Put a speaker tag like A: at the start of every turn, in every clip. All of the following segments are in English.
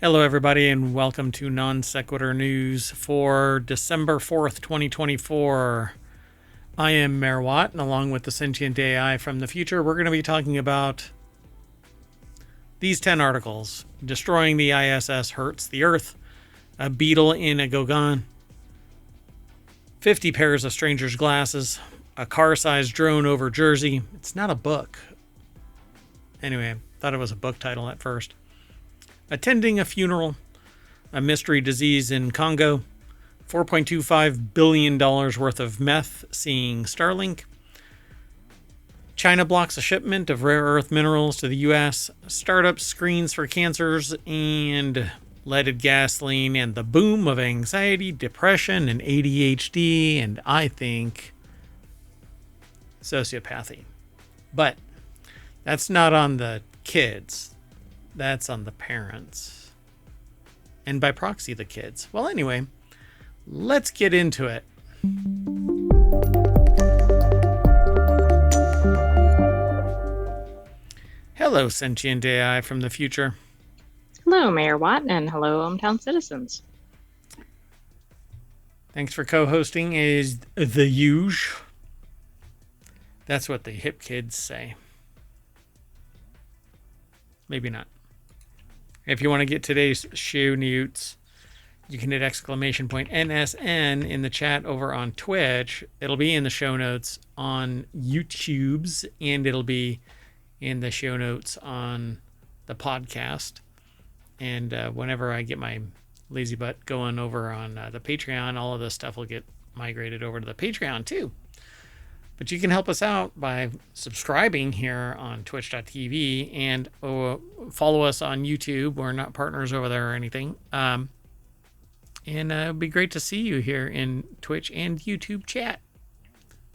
A: Hello, everybody, and welcome to Non Sequitur News for December 4th, 2024. I am Mayor Watt, and along with the sentient AI from the future, we're going to be talking about these 10 articles. Destroying the ISS hurts the Earth, a beetle in a Gogon, 50 pairs of stranger's glasses, a car-sized drone over Jersey. It's not a book. Anyway, I thought it was a book title at first. Attending a funeral, a mystery disease in Congo, $4.25 billion worth of meth seeing Starlink, China blocks a shipment of rare earth minerals to the U.S., startup screens for cancers, and leaded gasoline, and the boom of anxiety, depression, and ADHD, and I think sociopathy. But that's not on the kids. That's on the parents. And by proxy, the kids. Well, anyway, let's get into it. Hello, sentient AI from the future.
B: Hello, Mayor Watt, and hello, hometown citizens.
A: Thanks for co-hosting is the huge. That's what the hip kids say. Maybe not. If you want to get today's show notes, you can hit !NSN in the chat over on Twitch. It'll be in the show notes on YouTube's, and it'll be in the show notes on the podcast. And whenever I get my lazy butt going over on the Patreon, all of this stuff will get migrated over to the Patreon too. But you can help us out by subscribing here on twitch.tv and follow us on YouTube. We're not partners over there or anything. And it'd be great to see you here in Twitch and YouTube chat.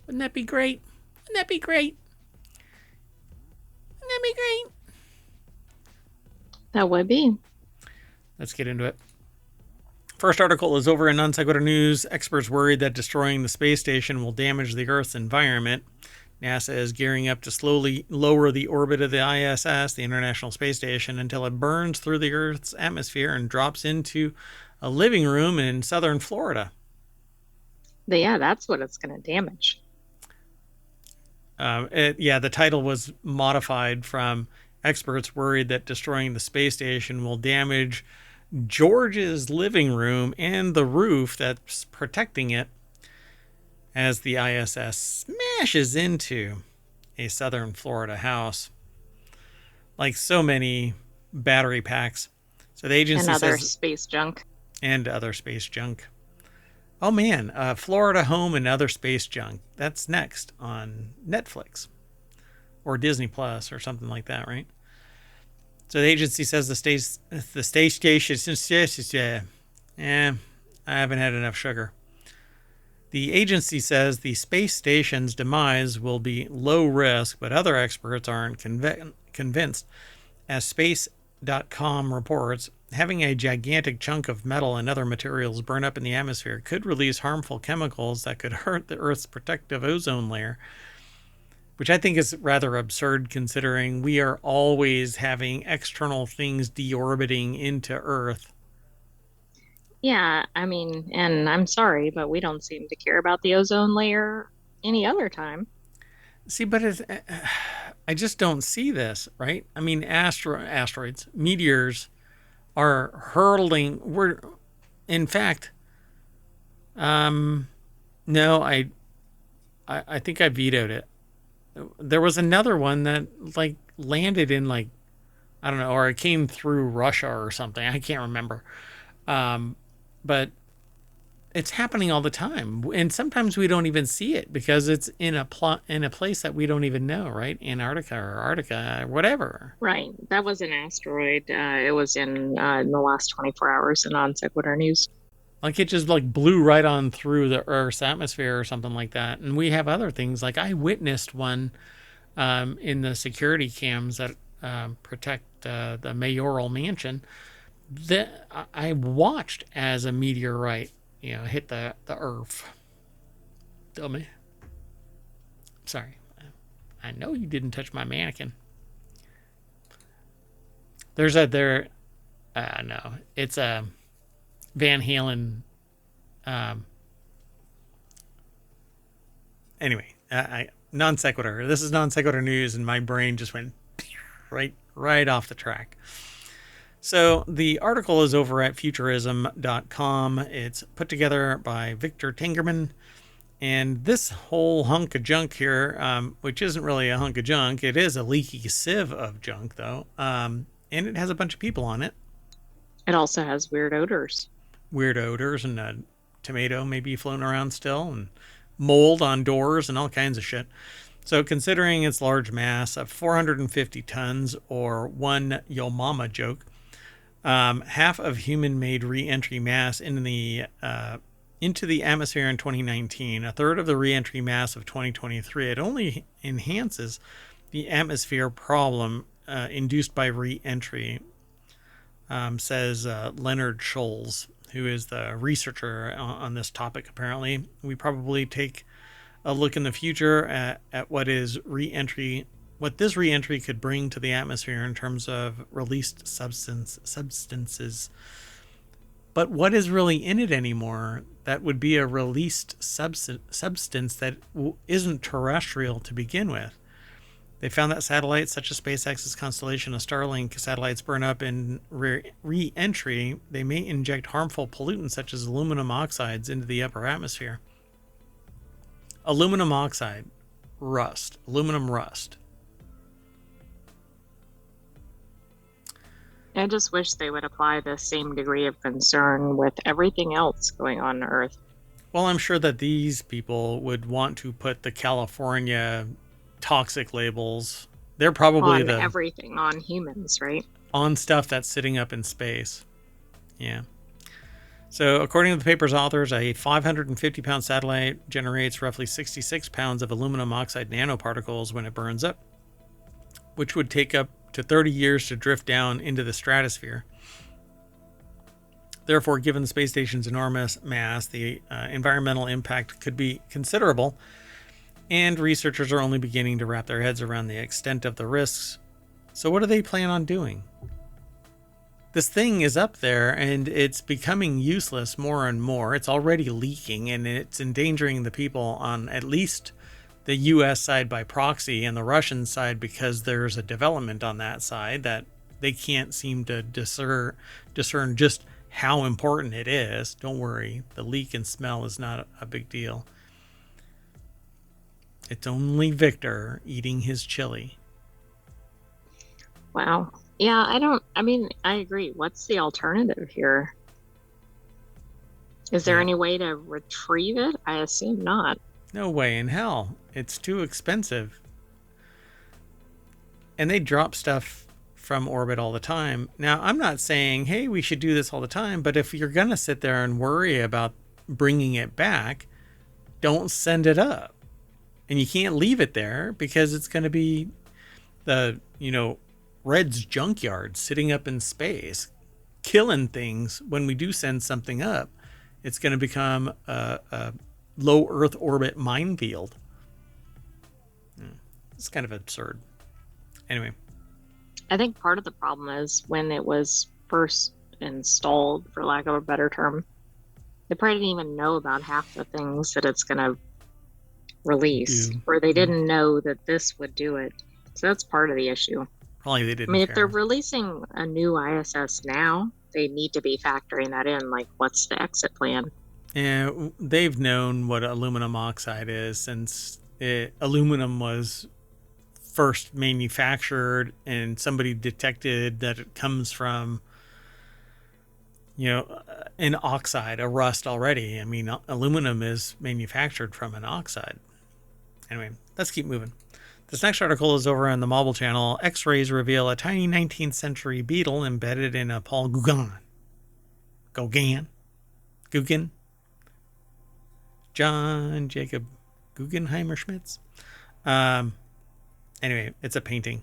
A: Wouldn't that be great? Wouldn't that be great? Wouldn't that be great?
B: That would be.
A: Let's get into it. First article is over in Non Sequitur News. Experts worried that destroying the space station will damage the Earth's environment. NASA is gearing up to slowly lower the orbit of the ISS, the International Space Station, until it burns through the Earth's atmosphere and drops into a living room in southern Florida.
B: Yeah, that's what it's going to damage.
A: The title was modified from experts worried that destroying the space station will damage George's living room and the roof that's protecting it as the ISS smashes into a southern Florida house. Like so many battery packs. So the agency
B: and other
A: says,
B: space junk.
A: And other space junk. Oh man, Florida home and other space junk. That's next on Netflix or Disney Plus or something like that, right? So the agency says the space station. I haven't had enough sugar. The agency says the space station's demise will be low risk, but other experts aren't convinced. As Space.com reports, having a gigantic chunk of metal and other materials burn up in the atmosphere could release harmful chemicals that could hurt the Earth's protective ozone layer, which I think is rather absurd considering we are always having external things deorbiting into Earth.
B: Yeah, I mean, and I'm sorry, but we don't seem to care about the ozone layer any other time.
A: See, but I just don't see this, right? I mean, asteroids, meteors are hurtling. In fact, no, I think I vetoed it. There was another one that landed in I don't know, or it came through Russia or something. I can't remember. But it's happening all the time, and sometimes we don't even see it because it's in a place that we don't even know, right? Antarctica or Arctica or whatever.
B: Right. That was an asteroid. It was in the last 24 hours in Non Sequitur News.
A: It just blew right on through the Earth's atmosphere or something like that. And we have other things. I witnessed one in the security cams that protect the mayoral mansion that I watched as a meteorite, hit the Earth. Dummy. Sorry. I know you didn't touch my mannequin. There's No, it's a Van Halen. Um, anyway, non sequitur. This is non sequitur news, and my brain just went right off the track. So the article is over at futurism.com. It's put together by Victor Tingerman. And this whole hunk of junk here, which isn't really a hunk of junk, it is a leaky sieve of junk, though. And it has a bunch of people on it.
B: It also has weird odors.
A: Weird odors and a tomato maybe floating around still, and mold on doors and all kinds of shit. So considering its large mass of 450 tons, or one yo mama joke, half of human-made re-entry mass into the atmosphere in 2019, a third of the re-entry mass of 2023, it only enhances the atmosphere problem induced by re-entry, says Leonard Scholes, who is the researcher on this topic. Apparently, we probably take a look in the future at what this re-entry could bring to the atmosphere in terms of released substances. But what is really in it anymore that would be a released substance that isn't terrestrial to begin with? They found that satellites such as SpaceX's constellation of Starlink satellites burn up in re-entry. They may inject harmful pollutants such as aluminum oxides into the upper atmosphere. Aluminum oxide, aluminum rust.
B: I just wish they would apply the same degree of concern with everything else going on Earth.
A: Well, I'm sure that these people would want to put the California toxic labels. They're probably
B: on everything, on humans, right?
A: On stuff that's sitting up in space. Yeah. So according to the paper's authors, a 550-pound satellite generates roughly 66 pounds of aluminum oxide nanoparticles when it burns up, which would take up to 30 years to drift down into the stratosphere. Therefore, given the space station's enormous mass, the environmental impact could be considerable, and researchers are only beginning to wrap their heads around the extent of the risks. So what do they plan on doing? This thing is up there, and it's becoming useless more and more. It's already leaking, and it's endangering the people on at least the U.S. side by proxy and the Russian side, because there's a development on that side that they can't seem to discern just how important it is. Don't worry, the leak and smell is not a big deal. It's only Victor eating his chili.
B: Wow. Yeah, I agree. What's the alternative here? Is there any way to retrieve it? I assume not.
A: No way in hell. It's too expensive. And they drop stuff from orbit all the time. Now, I'm not saying, hey, we should do this all the time, but if you're going to sit there and worry about bringing it back, don't send it up. And you can't leave it there, because it's going to be the, Red's junkyard sitting up in space, killing things. When we do send something up, it's going to become a low Earth orbit minefield. It's kind of absurd. Anyway.
B: I think part of the problem is when it was first installed, for lack of a better term, they probably didn't even know about half the things that it's going to release, or they didn't know that this would do it. So that's part of the issue.
A: Probably they didn't.
B: I mean, if they're releasing a new ISS now, they need to be factoring that in. Like, what's the exit plan?
A: Yeah, they've known what aluminum oxide is since aluminum was first manufactured, and somebody detected that it comes from, an oxide, a rust already. I mean, aluminum is manufactured from an oxide. Anyway, let's keep moving. This next article is over on the Marble channel. X-rays reveal a tiny 19th century beetle embedded in a Paul Gauguin. John Jacob Guggenheimer Schmitz. Anyway, it's a painting.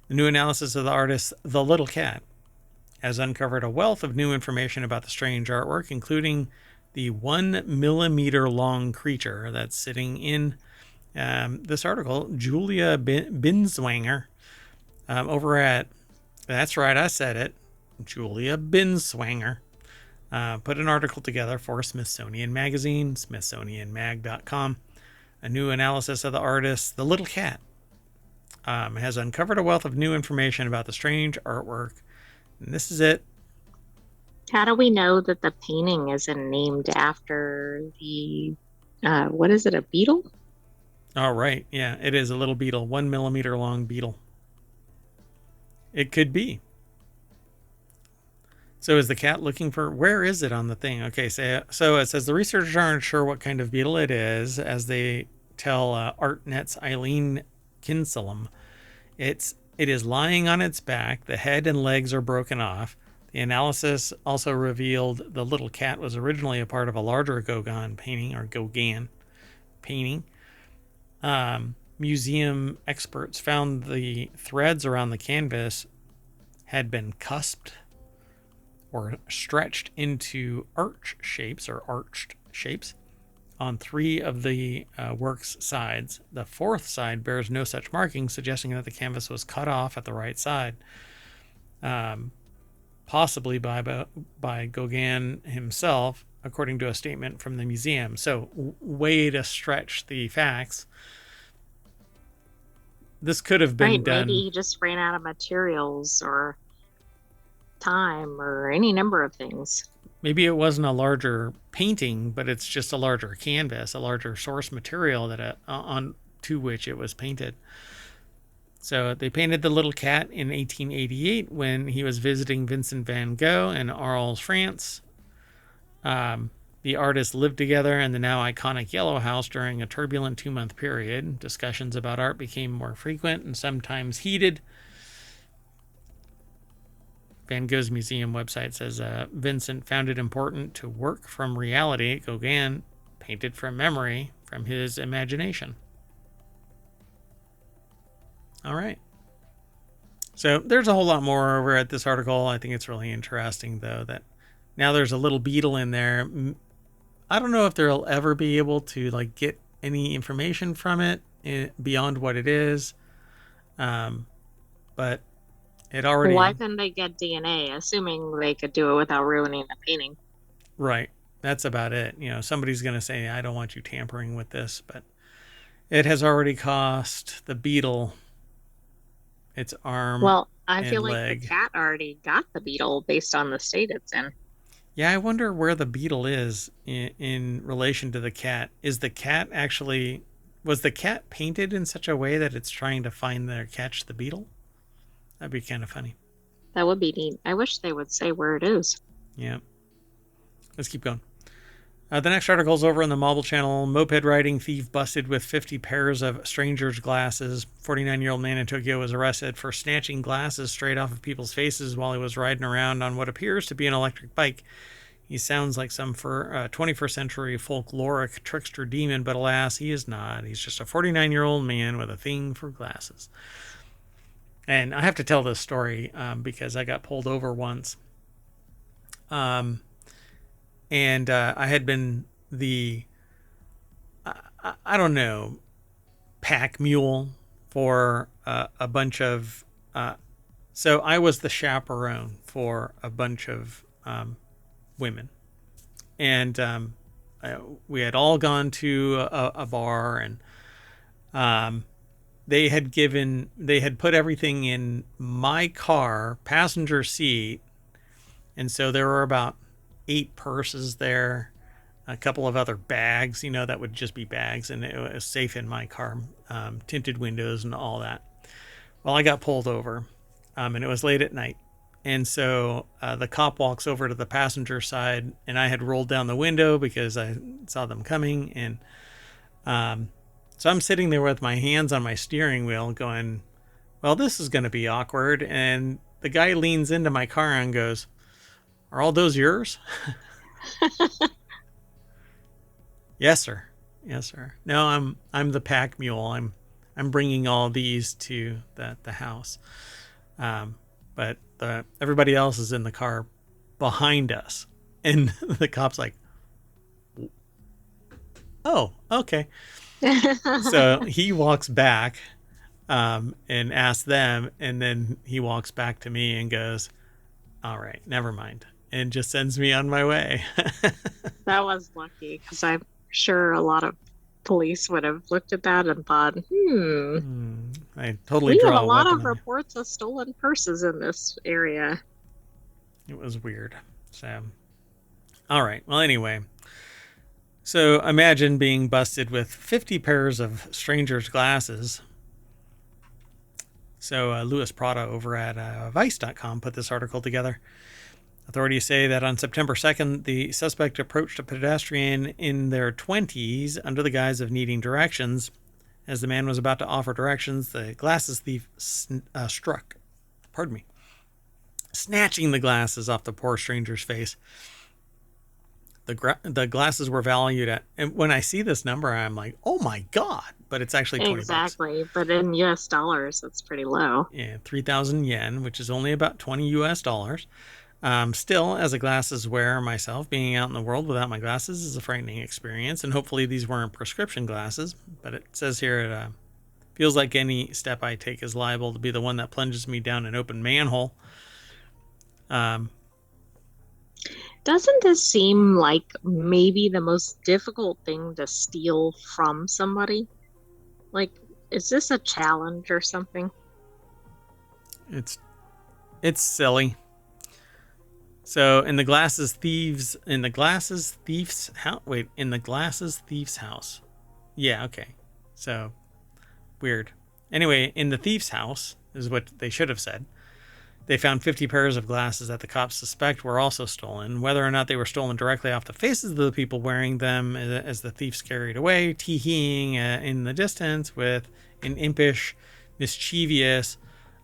A: The new analysis of the artist The Little Cat has uncovered a wealth of new information about the strange artwork, including the 1 millimeter long creature that's sitting in this article. Julia Binswanger over at, that's right, I said it, Julia Binswanger, put an article together for Smithsonian Magazine, smithsonianmag.com. A new analysis of the artist, The Little Cat, has uncovered a wealth of new information about the strange artwork. And this is it.
B: How do we know that the painting isn't named after the, what is it, a beetle?
A: Oh, right. Yeah, it is a little beetle, 1 millimeter long beetle. It could be. So is the cat looking for, where is it on the thing? Okay, so it says the researchers aren't sure what kind of beetle it is, as they tell ArtNet's Eileen Kinselum. It is lying on its back. The head and legs are broken off. The analysis also revealed the little cat was originally a part of a larger Gauguin painting, or Gauguin painting. Museum experts found the threads around the canvas had been cusped or stretched into arched shapes on 3 of the work's sides. The 4th side bears no such marking, suggesting that the canvas was cut off at the right side, possibly by Gauguin himself, according to a statement from the museum. So, way to stretch the facts. This could have been done.
B: Maybe he just ran out of materials or time or any number of things.
A: Maybe it wasn't a larger painting, but it's just a larger canvas, a larger source material that on to which it was painted. So they painted the little cat in 1888 when he was visiting Vincent van Gogh in Arles, France. The artists lived together in the now iconic Yellow House during a turbulent 2-month period. Discussions about art became more frequent and sometimes heated. Van Gogh's museum website says Vincent found it important to work from reality. Gauguin painted from memory, from his imagination. All right. So there's a whole lot more over at this article. I think it's really interesting, though, that now there's a little beetle in there. I don't know if they'll ever be able to get any information from it beyond what it is. But it already...
B: Why couldn't they get DNA, assuming they could do it without ruining the painting?
A: Right. That's about it. Somebody's going to say, I don't want you tampering with this, but it has already cost the beetle its arm.
B: Well, I feel like
A: leg.
B: the cat already got the beetle based on the state it's in.
A: Yeah, I wonder where the beetle is in relation to the cat. Was the cat painted in such a way that it's trying to catch the beetle? That'd be kind of funny.
B: That would be neat. I wish they would say where it is.
A: Yeah. Let's keep going. The next article is over on the Mobile Channel. Moped riding thief busted with 50 pairs of strangers' glasses. 49-year-old man in Tokyo was arrested for snatching glasses straight off of people's faces while he was riding around on what appears to be an electric bike. He sounds like some 21st century folkloric trickster demon, but alas, he is not. He's just a 49-year-old man with a thing for glasses. And I have to tell this story because I got pulled over once. And I had been I don't know, pack mule for a bunch of... so I was the chaperone for a bunch of women. And we had all gone to a bar, and they had put everything in my car, passenger seat. And so there were about 8 purses there, a couple of other bags, that would just be bags, and it was safe in my car, tinted windows and all that. Well, I got pulled over, and it was late at night. And so the cop walks over to the passenger side, and I had rolled down the window because I saw them coming. And so I'm sitting there with my hands on my steering wheel going, well, this is going to be awkward. And the guy leans into my car and goes, "Are all those yours?" Yes, sir. Yes, sir. No, I'm the pack mule. I'm bringing all these to the house. But everybody else is in the car behind us, and the cop's like, "Oh, okay." So he walks back and asks them, and then he walks back to me and goes, All right, never mind. And just sends me on my way.
B: That was lucky because I'm sure a lot of police would have looked at that and thought,
A: I totally
B: we have a
A: draw a
B: lot
A: weapon
B: of
A: on you.
B: reports of stolen purses in this area.
A: It was weird. So, all right. Well, anyway. So imagine being busted with 50 pairs of strangers' glasses. So Louis Prada over at Vice.com put this article together. Authorities say that on September 2nd, the suspect approached a pedestrian in their 20s under the guise of needing directions. As the man was about to offer directions, the glasses thief struck. Pardon me. Snatching the glasses off the poor stranger's face. The glasses were valued at, and when I see this number, I'm like, oh my God, but it's actually 20 bucks.
B: Exactly. But in US dollars, that's pretty low.
A: Yeah, 3,000 yen, which is only about 20 US dollars. Still, as a glasses wearer myself, being out in the world without my glasses is a frightening experience, and hopefully these weren't prescription glasses, but it says here it feels like any step I take is liable to be the one that plunges me down an open manhole.
B: Doesn't this seem like maybe the most difficult thing to steal from somebody? Like, is this a challenge or something?
A: It's silly. So in the glasses thief's house. Yeah, okay. So weird. Anyway, in the thief's house is what they should have said. They found 50 pairs of glasses that the cops suspect were also stolen. Whether or not they were stolen directly off the faces of the people wearing them as the thieves carried away, tee-heeing in the distance with an impish mischievousness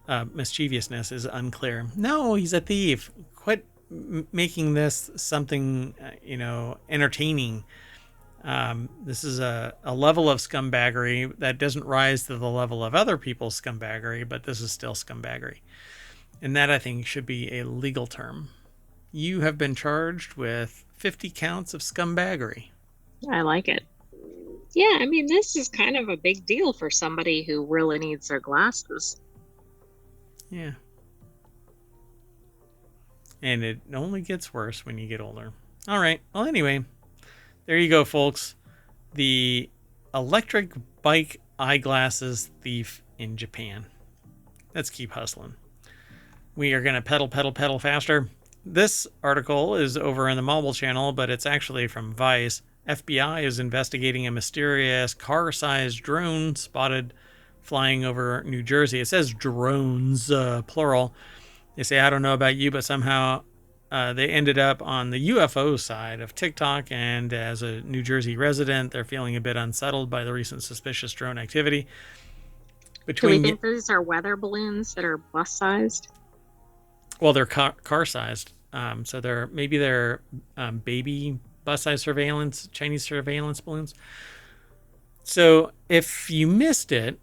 A: is unclear. No, he's a thief. Quit making this something, entertaining. This is a level of scumbaggery that doesn't rise to the level of other people's scumbaggery, but this is still scumbaggery. And that, I think, should be a legal term. You have been charged with 50 counts of scumbaggery.
B: I like it. Yeah, I mean, this is kind of a big deal for somebody who really needs their glasses.
A: Yeah. And it only gets worse when you get older. All right. Well, anyway, there you go, folks. The electric bike eyeglasses thief in Japan. Let's keep hustling. We are going to pedal faster. This article is over in the mobile channel, but it's actually from Vice. FBI is investigating a mysterious car-sized drone spotted flying over New Jersey. It says drones, plural. They say, I don't know about you, but somehow they ended up on the UFO side of TikTok. And as a New Jersey resident, they're feeling a bit unsettled by the recent suspicious drone activity.
B: Do we think these are weather balloons that are bus-sized?
A: Well, they're car-sized. So they're baby bus-sized Chinese surveillance balloons. So if you missed it,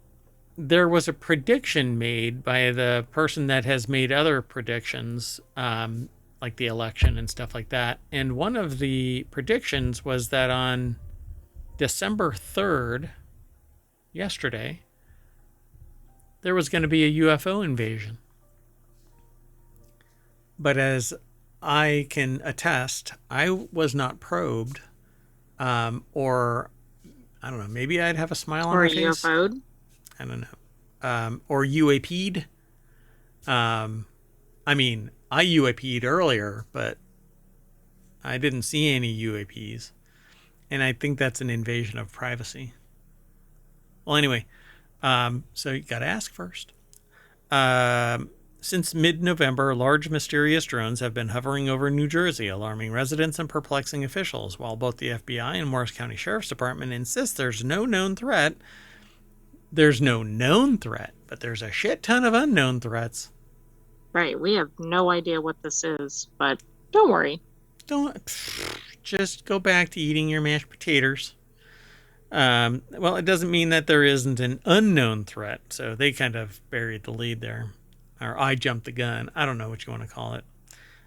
A: there was a prediction made by the person that has made other predictions, like the election and stuff like that. And one of the predictions was that on December 3rd, yesterday, there was going to be a UFO invasion. But as I can attest, I was not probed, or I don't know, maybe I'd have a smile on my face.
B: Or UFO'd?
A: I don't know. Or UAP'd. I mean, I UAP'd earlier, but I didn't see any UAPs. And I think that's an invasion of privacy. Well, anyway, so you got to ask first. Since mid-November, large mysterious drones have been hovering over New Jersey, alarming residents and perplexing officials. While both the FBI and Morris County Sheriff's Department insist there's no known threat, but there's a shit ton of unknown threats.
B: Right, we have no idea what this is, but don't worry.
A: Just go back to eating your mashed potatoes. Well, it doesn't mean that there isn't an unknown threat, so they kind of buried the lead there. Or I jumped the gun. I don't know what you want to call it.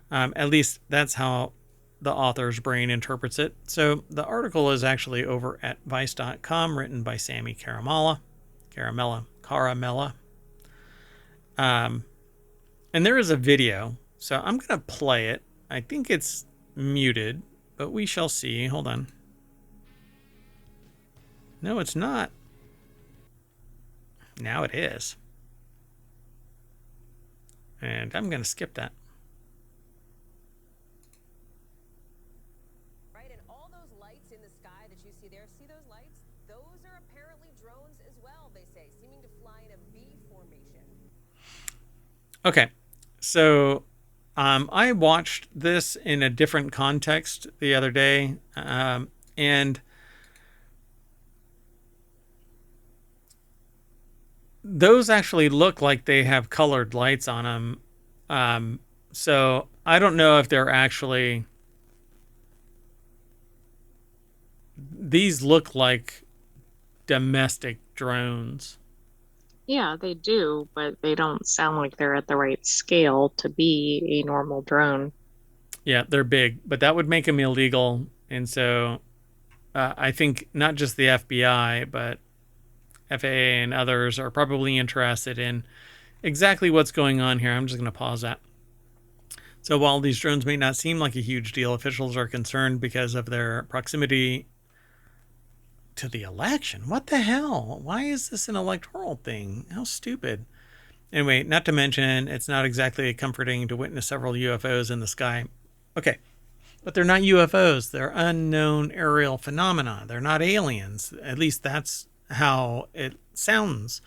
A: At least that's how the author's brain interprets it. So the article is actually over at Vice.com, written by Sammy Caramella. And there is a video. So I'm going to play it. I think it's muted, but we shall see. Hold on. No, it's not. Now it is. And I'm going to skip that.
C: Right, and all those lights in the sky that you see there, see those lights? Those are apparently drones as well, they say, seeming to fly in a V formation.
A: Okay, so I watched this in a different context the other day, and those actually look like they have colored lights on them. So I don't know if they're actually. These look like domestic drones.
B: Yeah, they do, but they don't sound like they're at the right scale to be a normal drone.
A: Yeah, they're big, but that would make them illegal. And so I think not just the FBI, but FAA and others are probably interested in exactly what's going on here. I'm just going to pause that. So while these drones may not seem like a huge deal, officials are concerned because of their proximity to the election. What the hell? Why is this an electoral thing? How stupid. Anyway, not to mention, it's not exactly comforting to witness several UFOs in the sky. Okay, but they're not UFOs. They're unknown aerial phenomena. They're not aliens. At least that's how it sounds.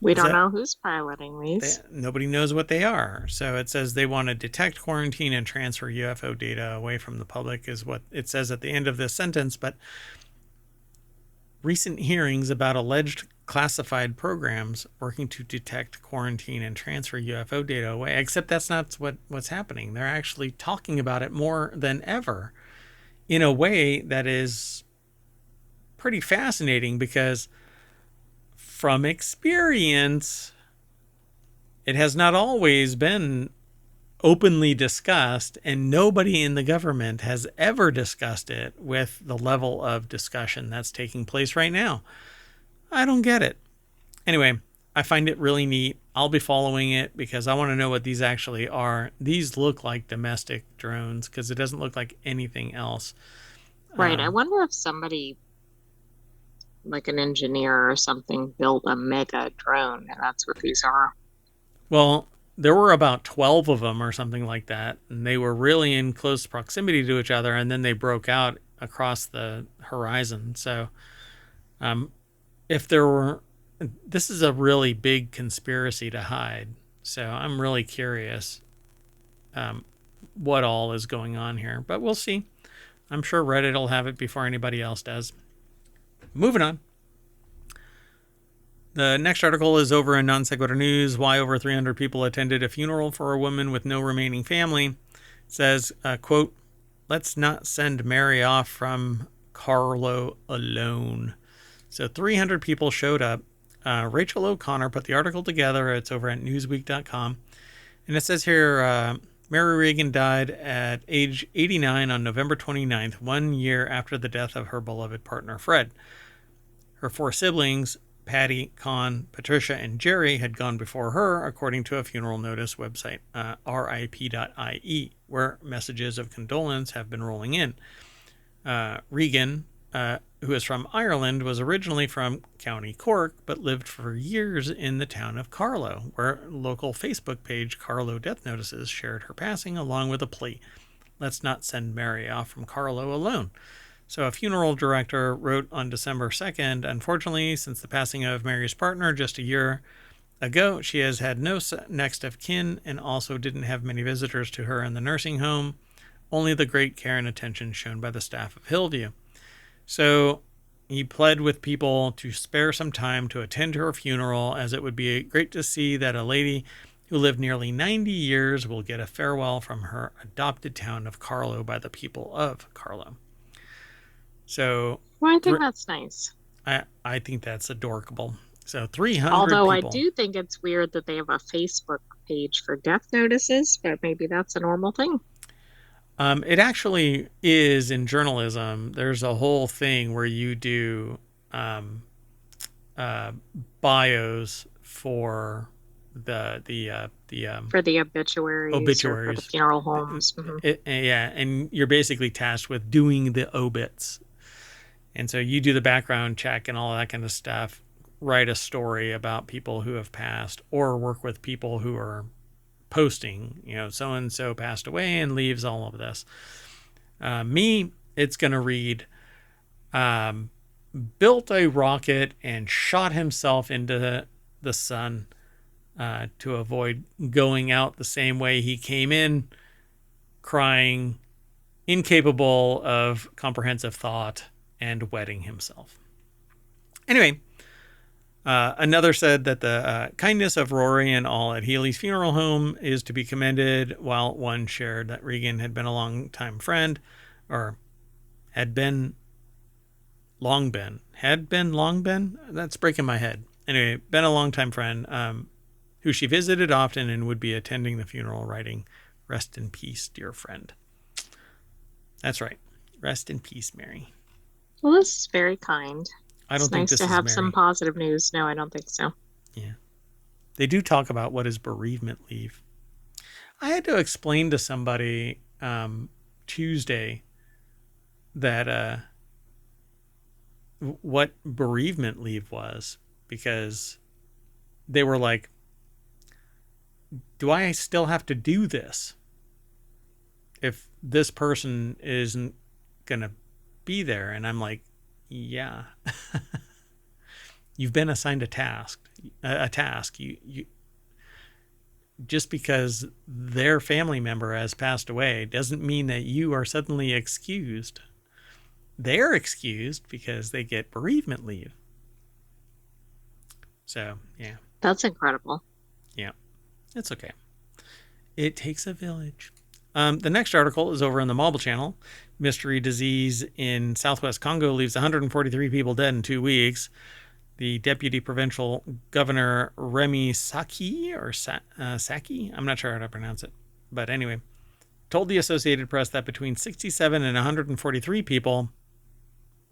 B: We
A: Is
B: don't
A: that
B: know who's piloting these.
A: nobody knows what they are. So it says they want to detect, quarantine, and transfer UFO data away from the public, is what it says at the end of this sentence. But recent hearings about alleged classified programs working to detect, quarantine, and transfer UFO data away. Except that's not what's happening. They're actually talking about it more than ever in a way that is pretty fascinating because from experience, it has not always been openly discussed, and nobody in the government has ever discussed it with the level of discussion that's taking place right now. I don't get it. Anyway, I find it really neat. I'll be following it because I want to know what these actually are. These look like domestic drones because it doesn't look like anything else.
B: Right. I wonder if somebody, like an engineer or something, built a mega drone, and that's what these are.
A: Well, there were about 12 of them or something like that, and they were really in close proximity to each other, and then they broke out across the horizon. So, if there were, this is a really big conspiracy to hide. So, I'm really curious what all is going on here, but we'll see. I'm sure Reddit will have it before anybody else does. Moving on. The next article is over in Non Sequitur News. Why over 300 people attended a funeral for a woman with no remaining family. It says, quote, let's not send Mary off from Carlo alone. So 300 people showed up. Rachel O'Connor put the article together. It's over at newsweek.com. And it says here, Mary Reagan died at age 89 on November 29th, 1 year after the death of her beloved partner, Fred. Her 4 siblings, Patty, Con, Patricia, and Jerry, had gone before her, according to a funeral notice website, rip.ie, where messages of condolence have been rolling in. Regan, who is from Ireland, was originally from County Cork, but lived for years in the town of Carlow, where local Facebook page Carlow Death Notices shared her passing along with a plea, let's not send Mary off from Carlow alone. So a funeral director wrote on December 2nd, unfortunately, since the passing of Mary's partner just a year ago, she has had no next of kin and also didn't have many visitors to her in the nursing home, only the great care and attention shown by the staff of Hillview. So he pled with people to spare some time to attend her funeral, as it would be great to see that a lady who lived nearly 90 years will get a farewell from her adopted town of Carlow by the people of Carlow. So,
B: Well, I think that's nice.
A: I think that's adorable. So 300
B: Although I
A: people.
B: do think it's weird that they have a Facebook page for death notices, but maybe that's a normal thing.
A: It actually is in journalism. There's a whole thing where you do bios for
B: For the obituaries or for the
A: obituaries.
B: funeral homes.
A: Yeah, and you're basically tasked with doing the obits. And so you do the background check and all that kind of stuff, write a story about people who have passed, or work with people who are posting, so and so passed away and leaves all of this. Me, it's going to read, built a rocket and shot himself into the sun to avoid going out the same way he came in, crying, incapable of comprehensive thought, and wetting himself. Anyway, another said that the kindness of Rory and all at Healy's funeral home is to be commended, while one shared that Regan had been a long-time friend, or had been long been. That's breaking my head. Anyway, been a long-time friend who she visited often and would be attending the funeral, writing, "Rest in peace, dear friend." That's right. Rest in peace, Mary.
B: Well, this is very kind.
A: I don't
B: It's
A: think
B: nice
A: this
B: to
A: is
B: have
A: Mary.
B: some positive news. No, I don't think so.
A: Yeah. They do talk about what is bereavement leave. I had to explain to somebody Tuesday that what bereavement leave was, because they were like, do I still have to do this if this person isn't going to be there? And I'm like, yeah. You've been assigned a task. You just because their family member has passed away doesn't mean that you are suddenly excused. They're excused because they get bereavement leave. So, yeah.
B: That's incredible.
A: Yeah. It's okay. It takes a village. The next article is over on the Mobile Channel. Mystery disease in southwest Congo leaves 143 people dead in 2 weeks. The deputy provincial governor, Remy Saki, Saki, I'm not sure how to pronounce it. But anyway, told the Associated Press that between 67 and 143 people,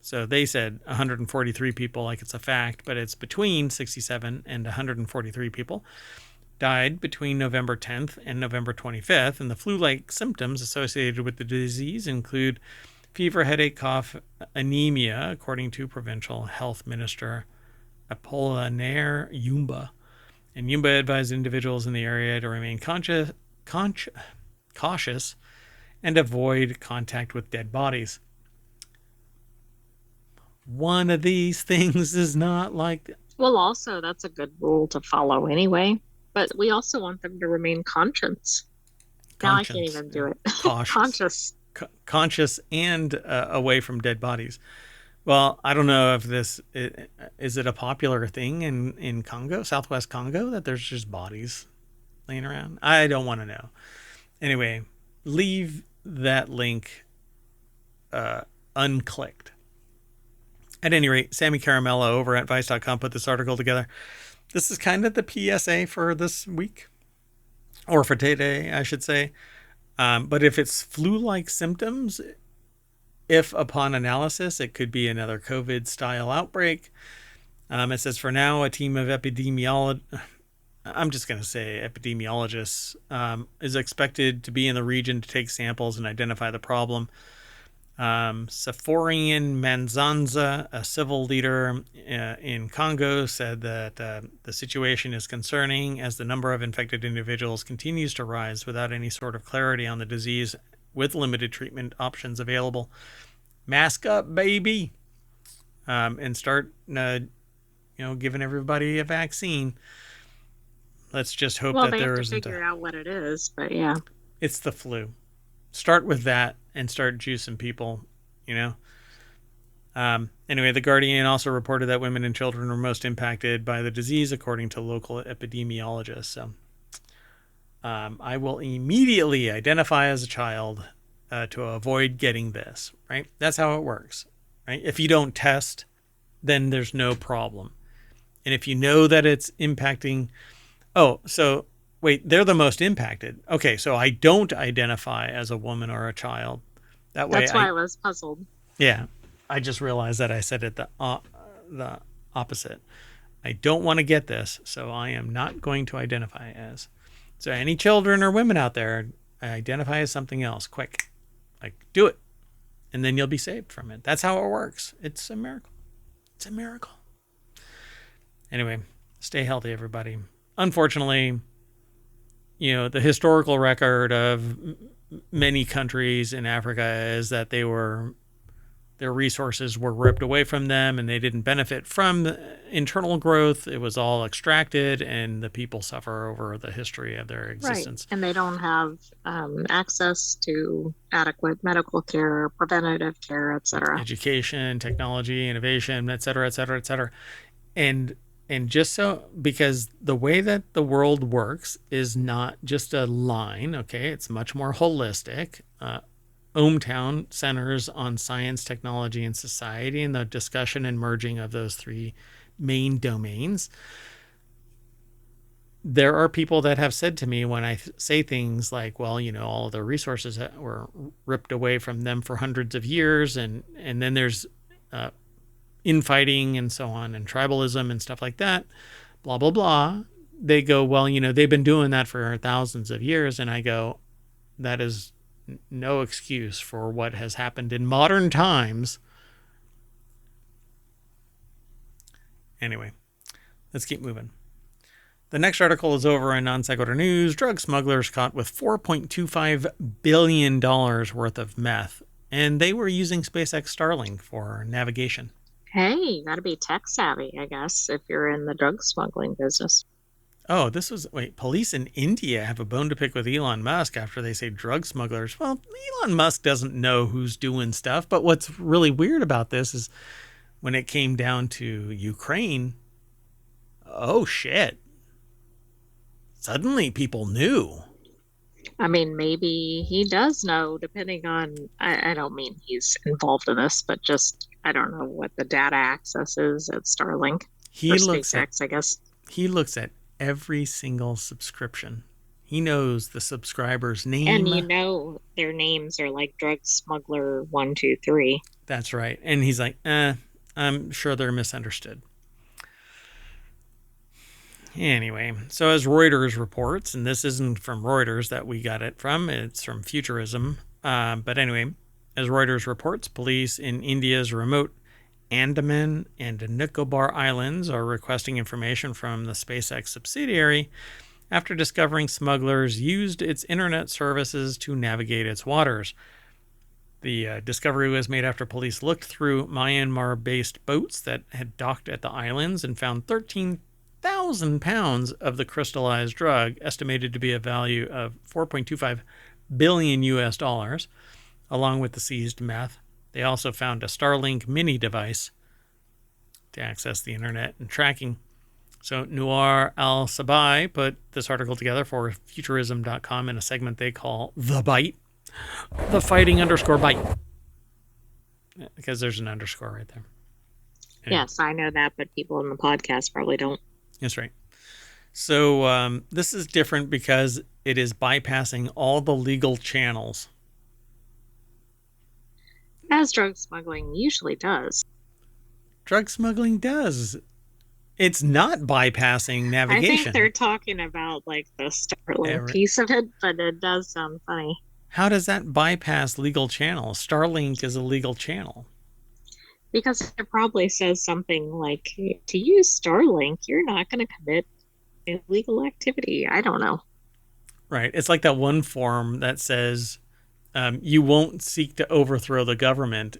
A: so they said 143 people like it's a fact, but it's between 67 and 143 people, died between November 10th and November 25th, and the flu-like symptoms associated with the disease include fever, headache, cough, anemia, according to Provincial Health Minister Apollinaire Yumba. And Yumba advised individuals in the area to remain cautious and avoid contact with dead bodies. One of these things is not like...
B: Well, also, that's a good rule to follow anyway. But we also want them to remain conscious. Now I can't even do it.
A: Conscious and away from dead bodies. Well, I don't know if is it a popular thing in Congo, Southwest Congo, that there's just bodies laying around? I don't want to know. Anyway, leave that link unclicked. At any rate, Sammy Caramello over at Vice.com put this article together. This is kind of the PSA for this week, or for today, I should say. But if it's flu-like symptoms, if upon analysis, it could be another COVID-style outbreak. It says, for now, a team of epidemiologists is expected to be in the region to take samples and identify the problem. Saforian Manzanza, a civil leader in Congo, said that the situation is concerning as the number of infected individuals continues to rise without any sort of clarity on the disease, with limited treatment options available. Mask up, baby, and start giving everybody a vaccine. Let's just hope that there isn't.
B: Well, they have to figure out what it is, but yeah.
A: It's the flu. Start with that and start juicing people, Anyway, The Guardian also reported that women and children were most impacted by the disease, according to local epidemiologists. So I will immediately identify as a child to avoid getting this, right? That's how it works, right? If you don't test, then there's no problem. And if you know that it's impacting... Wait, they're the most impacted. Okay, so I don't identify as a woman or a child.
B: That's why I was puzzled.
A: Yeah, I just realized that I said it the opposite. I don't want to get this, so I am not going to identify as. So any children or women out there, identify as something else. Quick. Like, do it. And then you'll be saved from it. That's how it works. It's a miracle. It's a miracle. Anyway, stay healthy, everybody. Unfortunately, the historical record of many countries in Africa is that their resources were ripped away from them and they didn't benefit from internal growth. It was all extracted and the people suffer over the history of their existence.
B: Right. And they don't have access to adequate medical care, preventative care, etc.
A: Education, technology, innovation, et cetera, et cetera, et cetera. And just so, because the way that the world works is not just a line, okay? It's much more holistic. ohmTown centers on science, technology, and society, and the discussion and merging of those three main domains. There are people that have said to me when I say things like, well, all of the resources that were ripped away from them for hundreds of years, and then there's infighting and so on, and tribalism and stuff like that, blah, blah, blah. They go, well, they've been doing that for thousands of years. And I go, that is no excuse for what has happened in modern times. Anyway, let's keep moving. The next article is over in Non Sequitur News. Drug smugglers caught with $4.25 billion worth of meth, and they were using SpaceX Starlink for navigation.
B: Hey, you got to be tech savvy, I guess, if you're in the drug smuggling business.
A: Oh, police in India have a bone to pick with Elon Musk after they say drug smugglers. Well, Elon Musk doesn't know who's doing stuff, but what's really weird about this is when it came down to Ukraine, oh shit. Suddenly people knew.
B: I mean, maybe he does know, depending on, I don't mean he's involved in this, but just, I don't know what the data access is at Starlink.
A: He looks at every single subscription. He knows the subscriber's name.
B: And their names are like drug smuggler 123.
A: That's right. And he's like, I'm sure they're misunderstood. Anyway, so as Reuters reports, and this isn't from Reuters that we got it from, it's from Futurism. But anyway, as Reuters reports, police in India's remote Andaman and Nicobar Islands are requesting information from the SpaceX subsidiary after discovering smugglers used its internet services to navigate its waters. The discovery was made after police looked through Myanmar-based boats that had docked at the islands and found 13,000 pounds of the crystallized drug, estimated to be a value of $4.25 billion US dollars, along with the seized meth. They also found a Starlink mini device to access the internet and tracking. So Noor Al-Sabai put this article together for Futurism.com in a segment they call The Bite. The fighting _bite. Because there's an underscore right there.
B: Anyway. Yes, I know that, but people in the podcast probably don't.
A: That's right. So this is different because it is bypassing all the legal channels.
B: As drug smuggling usually does.
A: Drug smuggling does. It's not bypassing navigation.
B: I think they're talking about like the Starlink piece of it, but it does sound funny.
A: How does that bypass legal channels? Starlink is a legal channel.
B: Because it probably says something like, to use Starlink, you're not going to commit illegal activity. I don't know.
A: Right. It's like that one form that says you won't seek to overthrow the government.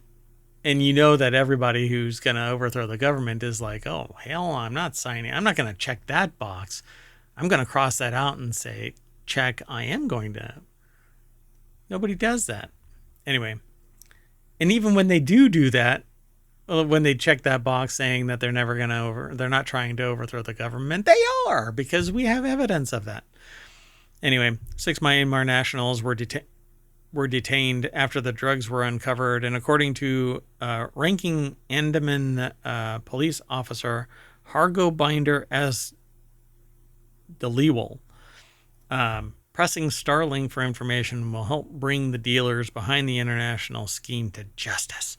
A: And you know that everybody who's going to overthrow the government is like, oh, hell, I'm not signing. I'm not going to check that box. I'm going to cross that out and say, check, I am going to. Nobody does that. Anyway. And even when they do that, when they check that box saying that they're not trying to overthrow the government, they are, because we have evidence of that. Anyway, 6 Myanmar nationals were detained after the drugs were uncovered, and according to ranking Andaman police officer Hargo Binder S. Deliwal, pressing Starlink for information will help bring the dealers behind the international scheme to justice.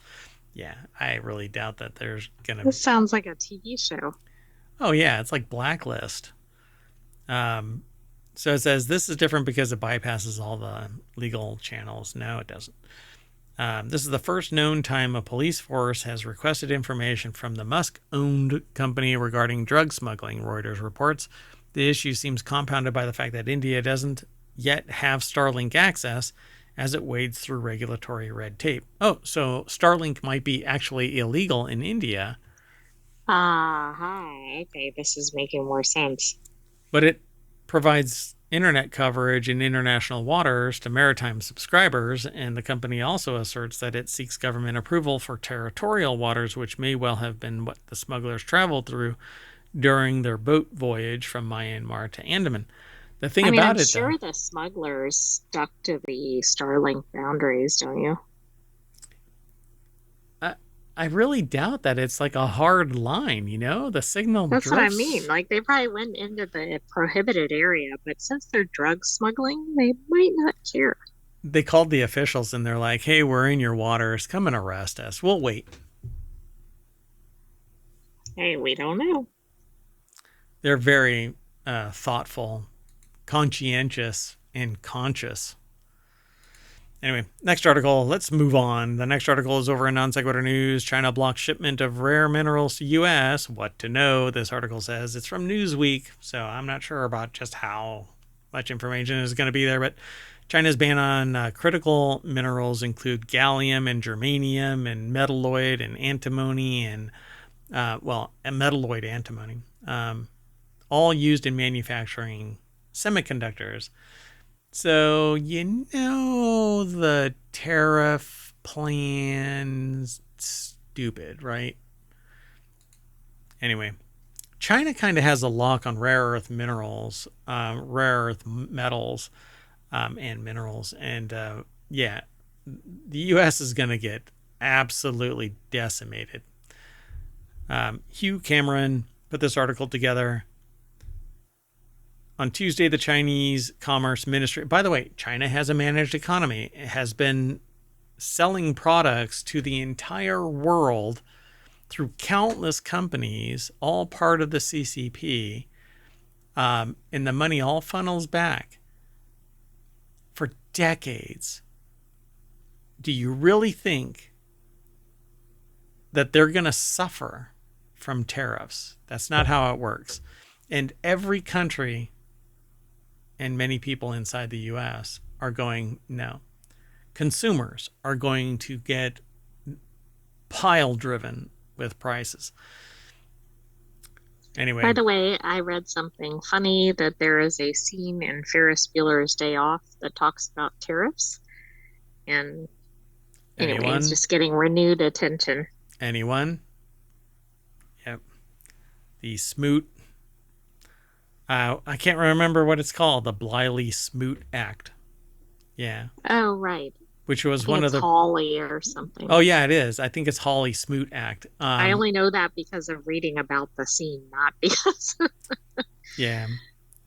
A: Yeah, I really doubt that there's going to...
B: This sounds like a TV show.
A: Oh yeah, it's like blacklist. Um, so it says this is different because it bypasses all the legal channels. No, it doesn't. This is the first known time a police force has requested information from the Musk-owned company regarding drug smuggling, Reuters reports. The issue seems compounded by the fact that India doesn't yet have Starlink access as it wades through regulatory red tape. Oh, so Starlink might be actually illegal in India,
B: Okay, this is making more sense.
A: but it provides internet coverage in international waters to maritime subscribers, and the company also asserts that it seeks government approval for territorial waters, which may well have been what the smugglers traveled through during their boat voyage from Myanmar to Andaman. The thing
B: I mean, I'm
A: about it, though,
B: sure the smugglers stuck to the Starlink boundaries, don't you?
A: I, I really doubt that it's like a hard line, the signal
B: That's what I mean.
A: drifts.
B: Like, they probably went into the prohibited area, but since they're drug smuggling, they might not care.
A: They called the officials and they're like, hey, we're in your waters. Come and arrest us. We'll wait.
B: Hey, we don't know.
A: They're very thoughtful, conscientious, and conscious. Anyway, next article. Let's move on. The next article is over in Non Sequitur News. China blocks shipment of rare minerals to U.S. What to know? This article says it's from Newsweek, so I'm not sure about just how much information is going to be there. But China's ban on critical minerals include gallium and germanium and metalloid and antimony and metalloid antimony, all used in manufacturing semiconductors. So, the tariff plan's stupid, right? Anyway, China kind of has a lock on rare earth minerals, rare earth metals, and minerals. And yeah, the U.S. is going to get absolutely decimated. Hugh Cameron put this article together. On Tuesday, the Chinese Commerce Ministry, by the way, China has a managed economy. It has been selling products to the entire world through countless companies, all part of the CCP, and the money all funnels back for decades. Do you really think that they're going to suffer from tariffs? That's not how it works. And every country and many people inside the US are going, no. Consumers are going to get pile driven with prices. Anyway.
B: By the way, I read something funny that there is a scene in Ferris Bueller's Day Off that talks about tariffs. And anyway,
A: Anyone?
B: it's just getting renewed attention.
A: Anyone? Yep. The Smoot. I can't remember what it's called. The Bliley-Smoot Act. Yeah.
B: Oh, right.
A: Which was one of the
B: Hawley or something.
A: Oh yeah, it is. I think it's Hawley-Smoot Act.
B: I only know that because of reading about the scene, not because.
A: Yeah,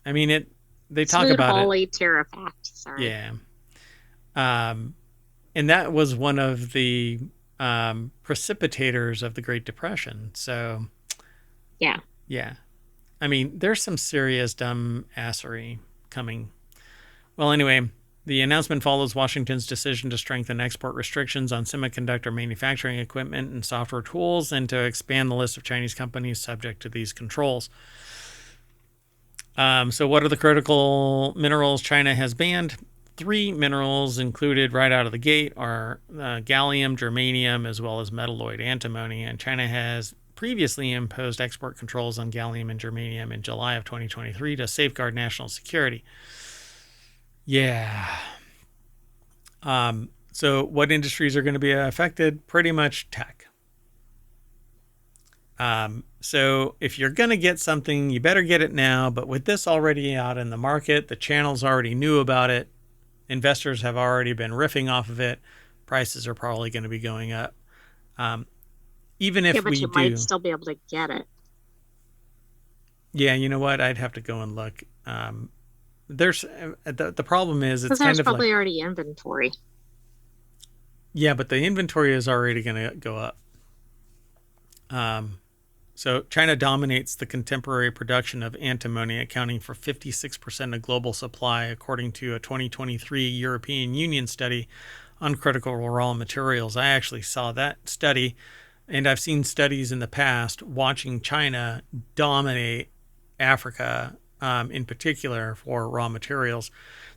A: I mean they talk about
B: Hawley Tariff Act. Sorry.
A: Yeah. And that was one of the precipitators of the Great Depression. So.
B: Yeah.
A: Yeah. I mean, there's some serious dumb assery coming. Well, anyway, the announcement follows Washington's decision to strengthen export restrictions on semiconductor manufacturing equipment and software tools and to expand the list of Chinese companies subject to these controls. So what are the critical minerals China has banned? 3 minerals included right out of the gate are gallium, germanium, as well as metalloid antimony, and China has previously imposed export controls on gallium and germanium in July of 2023 to safeguard national security. Yeah. So what industries are going to be affected? Pretty much tech. So if you're going to get something, you better get it now. But with this already out in the market, the channels already knew about it. Investors have already been riffing off of it. Prices are probably going to be going up. Even if
B: but you might still be able to get it.
A: Yeah, you know what? I'd have to go and look. There's the problem is it's kind of
B: probably
A: like,
B: already inventory.
A: Yeah, but the inventory is already going to go up. So China dominates the contemporary production of antimony, accounting for 56% of global supply, according to a 2023 European Union study on critical raw materials. I actually saw that study, and I've seen studies in the past watching China dominate Africa, in particular for raw materials.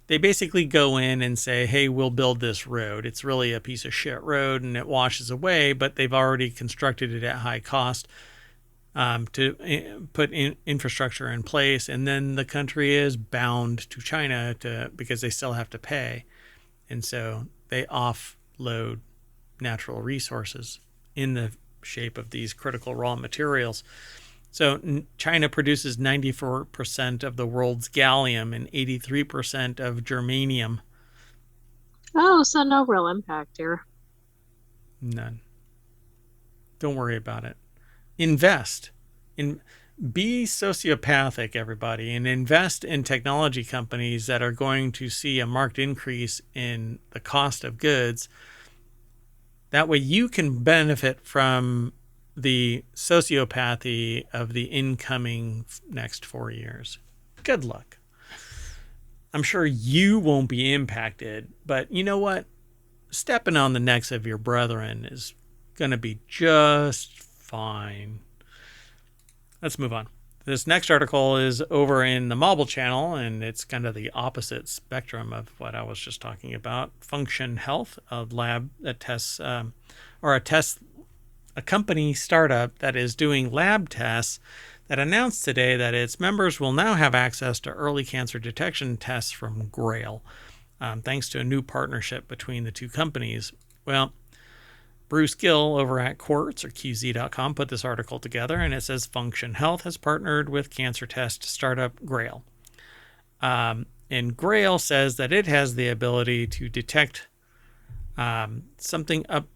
A: They basically go in and say, hey, we'll build this road. It's really a piece of shit road and it washes away, but they've already constructed it at high cost, to put infrastructure in place. And then the country is bound to China because they still have to pay. And so they offload natural resources in the shape of these critical raw materials. So China produces 94% of the world's gallium and 83% of germanium.
B: Oh, so no real impact here.
A: None. Don't worry about it. Invest in be sociopathic, everybody, and invest in technology companies that are going to see a marked increase in the cost of goods. That way you can benefit from the sociopathy of the incoming next 4 years. Good luck. I'm sure you won't be impacted, but you know what? Stepping on the necks of your brethren is going to be just fine. Let's move on. This next article is over in the mobile channel, and it's kind of the opposite spectrum of what I was just talking about. Function Health, a lab that tests, a company startup that is doing lab tests, that announced today that its members will now have access to early cancer detection tests from Grail, thanks to a new partnership between the two companies. Well, Bruce Gill over at Quartz or QZ.com put this article together, and it says Function Health has partnered with cancer test startup Grail. And Grail says that it has the ability to detect something up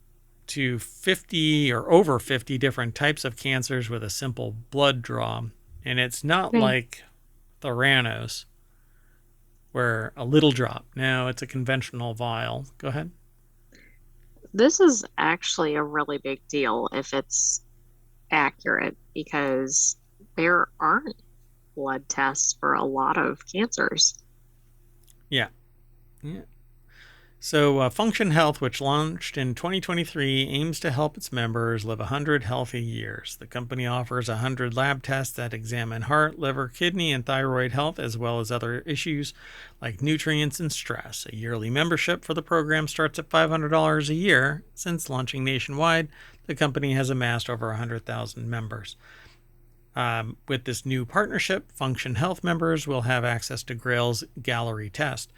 A: to 50 or over 50 different types of cancers with a simple blood draw. And it's not like Theranos, where a little drop. No, it's a conventional vial. Go ahead.
B: This is actually a really big deal if it's accurate because there aren't blood tests for a lot of cancers.
A: Yeah. So Function Health, which launched in 2023, aims to help its members live 100 healthy years. The company offers 100 lab tests that examine heart, liver, kidney, and thyroid health, as well as other issues like nutrients and stress. A yearly membership for the program starts at $500 a year. Since launching nationwide, the company has amassed over 100,000 members. With this new partnership, Function Health members will have access to Grail's Gallery test,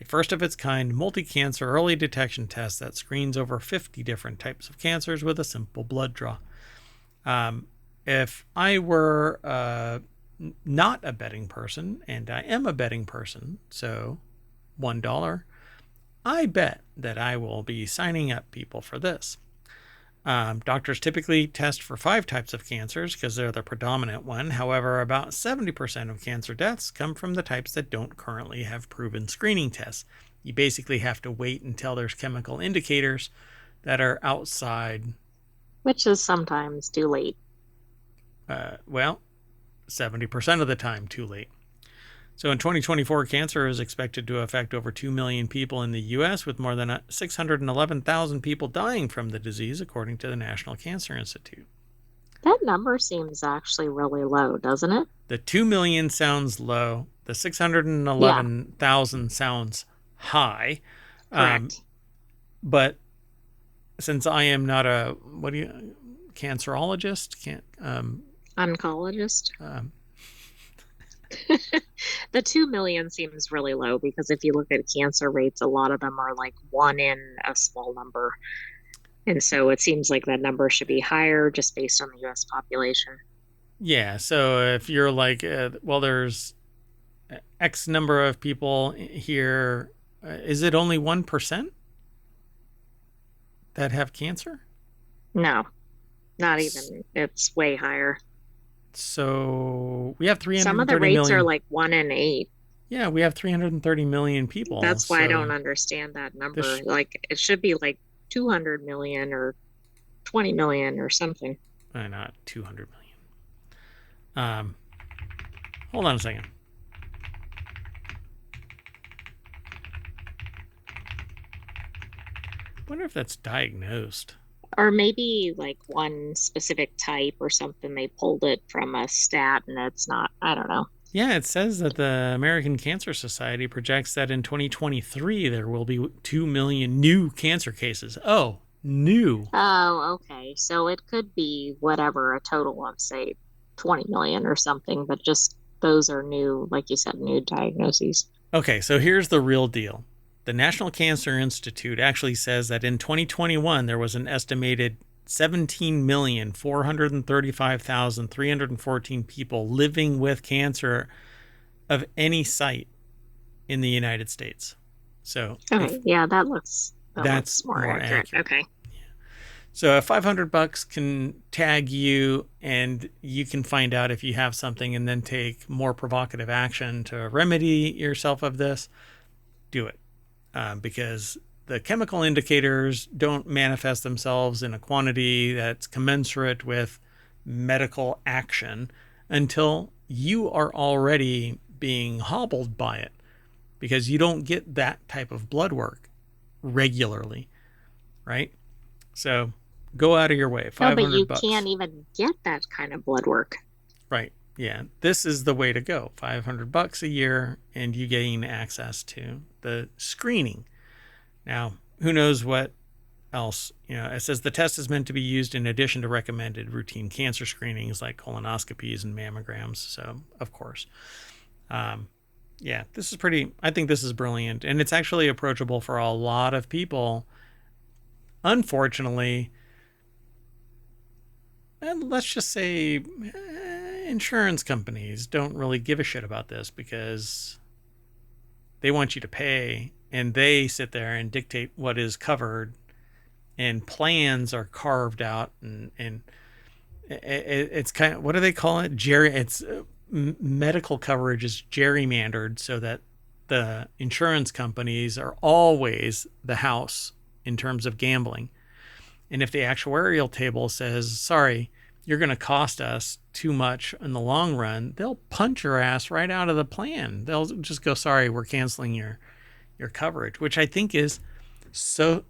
A: a first-of-its-kind multi-cancer early detection test that screens over 50 different types of cancers with a simple blood draw. If I were not a betting person, and I am a betting person, so $1, I bet that I will be signing up people for this. Doctors typically test for 5 types of cancers because they're the predominant one. However, about 70% of cancer deaths come from the types that don't currently have proven screening tests. You basically have to wait until there's chemical indicators that are outside.
B: Which is sometimes too late.
A: 70% of the time too late. So in 2024, cancer is expected to affect over 2 million people in the U.S., with more than 611,000 people dying from the disease, according to the National Cancer Institute.
B: That number seems actually really low, doesn't it?
A: The 2 million sounds low. The 611,000 sounds high.
B: Correct.
A: But since I am not a, cancerologist?
B: Oncologist? The 2 million seems really low because if you look at cancer rates, a lot of them are like 1 in a small number. And so it seems like that number should be higher just based on the US population.
A: Yeah. So if you're like, there's X number of people here, is it only 1% that have cancer?
B: No, not even. It's way higher.
A: So we have 330
B: Some of the rates
A: million.
B: are like 1 in 8.
A: Yeah, we have 330 million people.
B: That's why I don't understand that number. Like it should be like 200 million or 20 million or something.
A: Not 200 million. Hold on a second. I wonder if that's diagnosed.
B: Or maybe like one specific type or something, they pulled it from a stat and it's not, I don't know.
A: Yeah, it says that the American Cancer Society projects that in 2023 there will be 2 million new cancer cases. Oh, new.
B: Oh, okay. So it could be whatever, a total of say 20 million or something, but just those are new, like you said, new diagnoses.
A: Okay, so here's the real deal. The National Cancer Institute actually says that in 2021 there was an estimated 17,435,314 people living with cancer of any site in the United States. So
B: Okay, yeah, that
A: that's
B: looks more
A: more
B: accurate.
A: accurate.
B: Okay.
A: So if $500 can tag you and you can find out if you have something and then take more provocative action to remedy yourself of this, do it. Because the chemical indicators don't manifest themselves in a quantity that's commensurate with medical action until you are already being hobbled by it, because you don't get that type of blood work regularly, right? So go out of your way.
B: No, but
A: 500
B: you
A: bucks.
B: can't even get that kind of blood work.
A: Right. Yeah. This is the way to go. 500 bucks a year and you gain access to the screening. Now, who knows what else? It says the test is meant to be used in addition to recommended routine cancer screenings like colonoscopies and mammograms. So, of course. Yeah, this is I think this is brilliant. And it's actually approachable for a lot of people. Unfortunately, and let's just say insurance companies don't really give a shit about this because they want you to pay and they sit there and dictate what is covered, and plans are carved out, and it's kind of, what do they call it? Medical coverage is gerrymandered so that the insurance companies are always the house in terms of gambling. And if the actuarial table says, sorry, you're going to cost us too much in the long run, they'll punch your ass right out of the plan. They'll just go, sorry, we're canceling your coverage, which I think is so,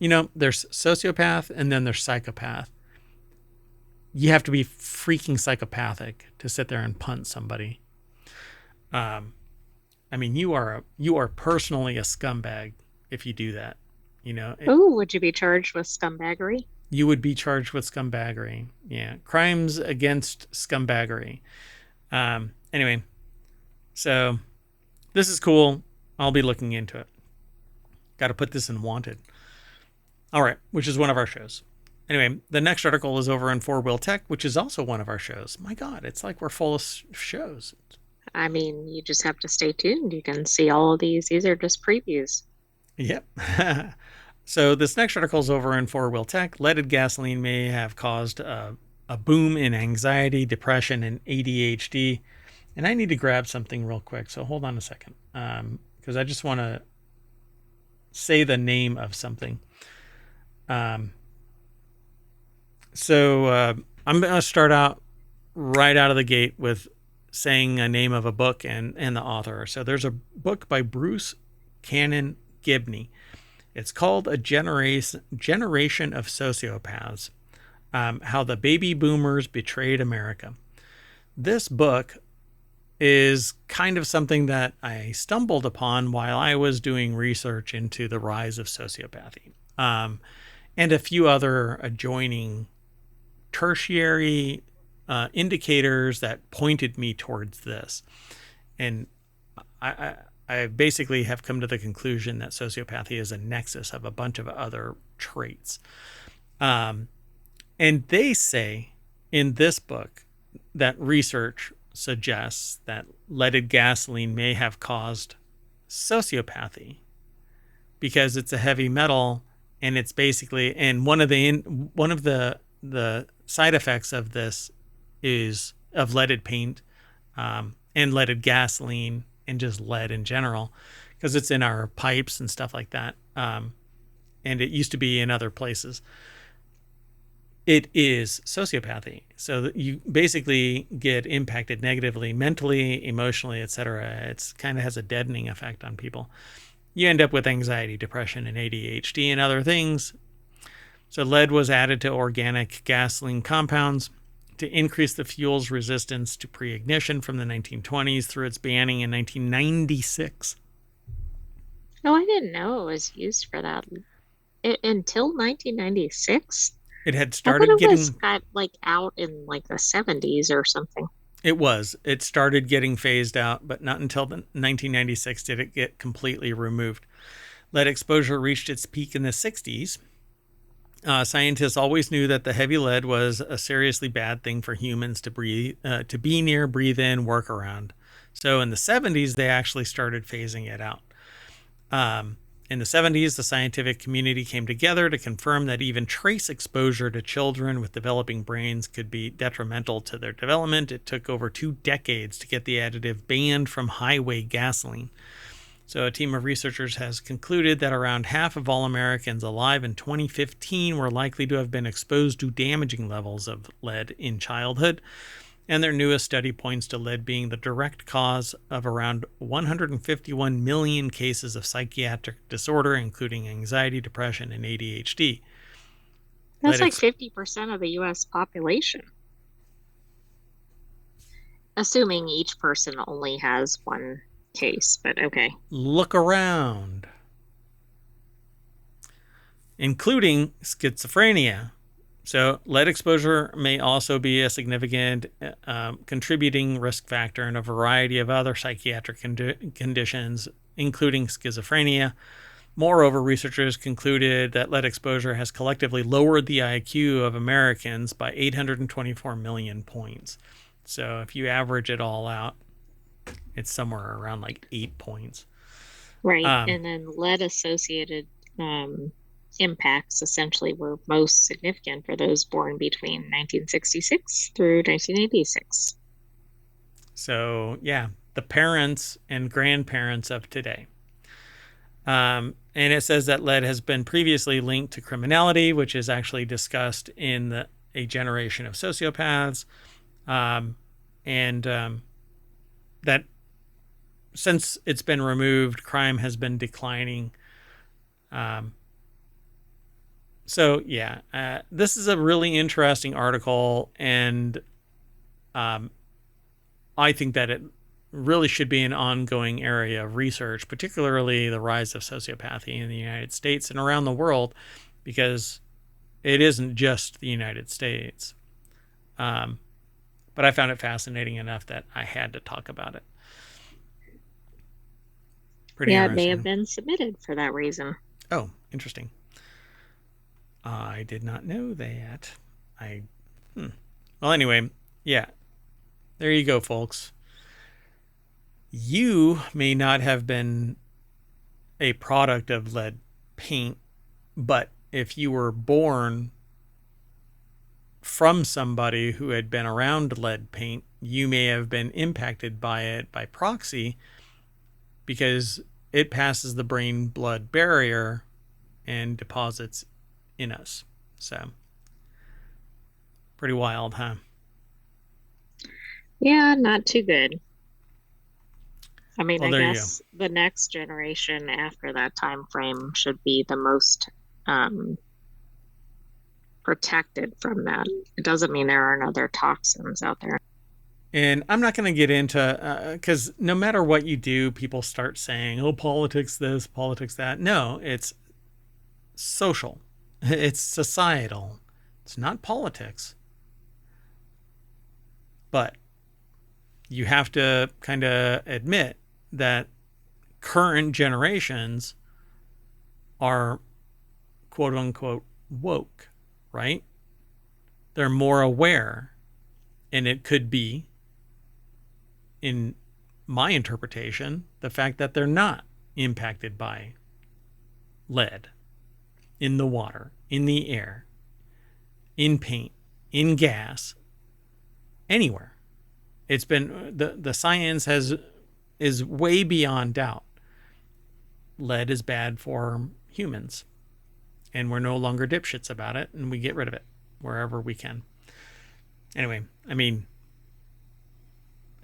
A: there's sociopath and then there's psychopath. You have to be freaking psychopathic to sit there and punt somebody. I mean, you are personally a scumbag if you do that.
B: Oh, would you be charged with scumbaggery?
A: You would be charged with scumbaggery. Yeah, crimes against scumbaggery. Anyway, so this is cool. I'll be looking into it. Got to put this in wanted. All right, which is one of our shows. Anyway, the next article is over on 4-Wheel Tech, which is also one of our shows. My God, it's like we're full of shows.
B: I mean, you just have to stay tuned. You can see all of these. These are just previews.
A: Yep. So this next article is over in 4-Wheel Tech. Leaded gasoline may have caused a boom in anxiety, depression, and ADHD. And I need to grab something real quick. So hold on a second, because I just want to say the name of something. So I'm going to start out right out of the gate with saying a name of a book and the author. So there's a book by Bruce Cannon Gibney. It's called A Generation of Sociopaths, How the Baby Boomers Betrayed America. This book is kind of something that I stumbled upon while I was doing research into the rise of sociopathy, and a few other adjoining tertiary indicators that pointed me towards this. And I basically have come to the conclusion that sociopathy is a nexus of a bunch of other traits. And they say in this book that research suggests that leaded gasoline may have caused sociopathy because it's a heavy metal, and it's basically, and one of the side effects of this is of leaded paint, and leaded gasoline, and just lead in general, because it's in our pipes and stuff like that. And it used to be in other places. it is sociopathy. So that you basically get impacted negatively, mentally, emotionally, etc. It's kind of has a deadening effect on people. You end up with anxiety, depression, and ADHD and other things. So lead was added to organic gasoline compounds to increase the fuel's resistance to pre-ignition from the 1920s through its banning in 1996.
B: Oh, I didn't know it was used for that until 1996.
A: It had
B: I thought
A: started
B: it was
A: getting
B: got like out in like the 70s or something.
A: it started getting phased out, but not until 1996 did it get completely removed. Lead exposure reached its peak in the 60s. Scientists always knew that the heavy lead was a seriously bad thing for humans to to be near, breathe in, work around. So in the 70s, they actually started phasing it out. In the 70s, the scientific community came together to confirm that even trace exposure to children with developing brains could be detrimental to their development. It took over 2 decades to get the additive banned from highway gasoline. So a team of researchers has concluded that around half of all Americans alive in 2015 were likely to have been exposed to damaging levels of lead in childhood. And their newest study points to lead being the direct cause of around 151 million cases of psychiatric disorder, including anxiety, depression, and ADHD.
B: That's like 50% of the US population. Assuming each person only has one case, but okay.
A: Look around. Including schizophrenia. So lead exposure may also be a significant contributing risk factor in a variety of other psychiatric conditions, including schizophrenia. Moreover, researchers concluded that lead exposure has collectively lowered the IQ of Americans by 824 million points. So if you average it all out, it's somewhere around like 8 points.
B: Right. And then lead associated impacts essentially were most significant for those born between 1966 through 1986.
A: So, yeah, the parents and grandparents of today. And it says that lead has been previously linked to criminality, which is actually discussed in A Generation of Sociopaths. That since it's been removed, crime has been declining. This is a really interesting article, and I think that it really should be an ongoing area of research, particularly the rise of sociopathy in the United States and around the world, because it isn't just the United States. But I found it fascinating enough that I had to talk about it.
B: Pretty interesting. It may have been submitted for that reason.
A: Oh, interesting. I did not know that. Well, anyway, yeah. There you go, folks. You may not have been a product of lead paint, but if you were born from somebody who had been around lead paint, you may have been impacted by it by proxy, because it passes the brain-blood barrier and deposits in us. So, pretty wild, huh?
B: Yeah, not too good. I mean, I guess the next generation after that time frame should be the most protected from that. It doesn't mean there aren't other toxins out there.
A: And I'm not going to get into, because no matter what you do, people start saying, oh, politics this, politics that. No, it's social. It's societal. It's not politics. But you have to kind of admit that current generations are quote unquote woke, right? They're more aware. And it could be, in my interpretation, the fact that they're not impacted by lead in the water, in the air, in paint, in gas, anywhere. It's been the science is way beyond doubt. Lead is bad for humans, and we're no longer dipshits about it, and we get rid of it. wherever we can. Anyway, I mean,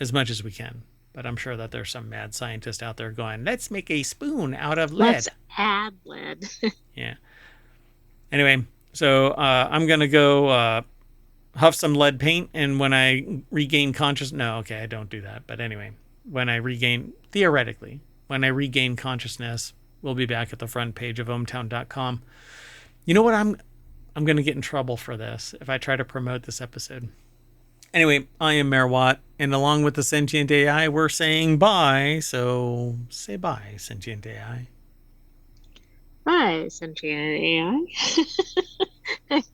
A: as much as we can. But I'm sure that there's some mad scientist out there going, let's make a spoon out of lead.
B: Let's add lead.
A: Yeah. Anyway, so I'm going to go huff some lead paint. And when I regain consciousness, no, okay, I don't do that. But anyway, theoretically, when I regain consciousness, we'll be back at the front page of ohmtown.com. You know what? I'm going to get in trouble for this if I try to promote this episode. Anyway, I am Mayor Watt, and along with the sentient AI, we're saying bye. So say bye, sentient AI.
B: Bye, sentient AI.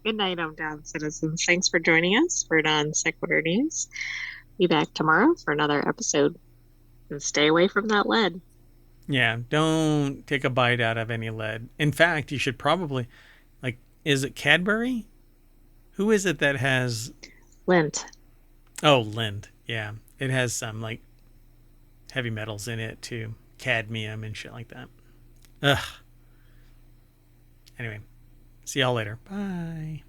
B: Good night, ohmTown citizens. Thanks for joining us for Non Sequitur News. Be back tomorrow for another episode. And stay away from that lead.
A: Yeah, don't take a bite out of any lead. In fact, you should probably, is it Cadbury? Who is it that has...
B: Lint.
A: Oh, Lind. Yeah. It has some, heavy metals in it, too. Cadmium and shit like that. Ugh. Anyway, see y'all later. Bye.